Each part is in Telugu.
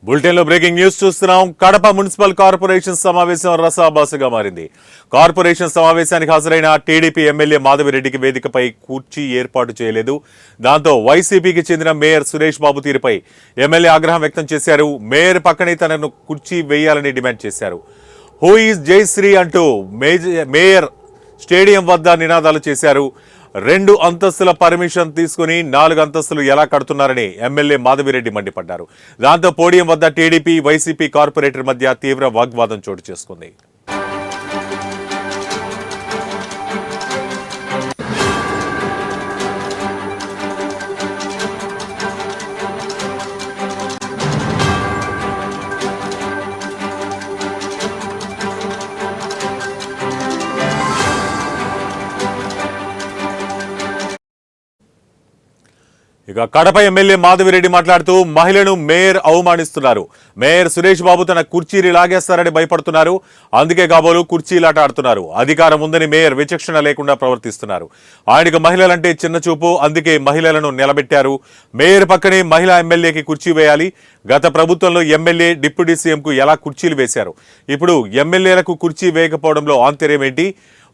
బులెటిన్ లో బ్రేకింగ్ న్యూస్ చూస్తున్నాం. కడప మున్సిపల్ కార్పొరేషన్ సమావేశం రసాభాసగా మారింది. కార్పొరేషన్ సమావేశానికి హాజరైన టీడీపీ ఎమ్మెల్యే మాధవిరెడ్డికి వేదికపై కుర్చీ ఏర్పాటు చేయలేదు. దాంతో వైసీపీకి చెందిన మేయర్ సురేష్ బాబు తీరుపై ఎమ్మెల్యే ఆగ్రహం వ్యక్తం చేశారు. మేయర్ పక్కనే తనను కుర్చీ వేయాలని డిమాండ్ చేశారు. హూ ఈజ్ జయశ్రీ అంటూ మేయర్ స్టేడియం వద్ద నినాదాలు చేశారు. 2 అంతస్తుల పర్మిషన్ తీసుకుని 4 అంతస్తులు ఎలా కడుతున్నారని ఎమ్మెల్యే మాధవిరెడ్డి మండిపడ్డారు. దాంతో పోడియం వద్ద టీడీపీ వైసీపీ కార్పొరేటర్ మధ్య తీవ్ర వాగ్వాదం చోటు చేసుకుంది. ఇక కడప ఎమ్మెల్యే మాధవిరెడ్డి మాట్లాడుతూ మహిళను మేయర్ అవమానిస్తున్నారు. మేయర్ సురేష్ బాబు తన కుర్చీని లాగేస్తారని భయపడుతున్నారు. అందుకే కాబోలు కుర్చీలాట ఆడుతున్నారు. అధికారం ఉందని మేయర్ విచక్షణ లేకుండా ప్రవర్తిస్తున్నారు. ఆయనకు మహిళలంటే చిన్న చూపు, అందుకే మహిళలను నిలబెట్టారు. మేయర్ పక్కనే మహిళా ఎమ్మెల్యేకి కుర్చీ వేయాలి. గత ప్రభుత్వంలో ఎమ్మెల్యే డిప్యూటీ సీఎంకు ఎలా కుర్చీలు వేశారు, ఇప్పుడు ఎమ్మెల్యేలకు కుర్చీ వేయకపోవడంలో ఆంతర్యం ఏంటి?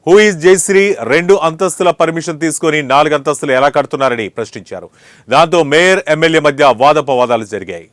హూ ఈజ్ జయశ్రీ 2 అంతస్తుల పర్మిషన్ తీసుకుని 4 అంతస్తులు ఎలా కడుతున్నారని ప్రశ్నించారు. దాంతో మేయర్ ఎమ్మెల్యే మధ్య వాదోపవాదాలు జరిగాయి.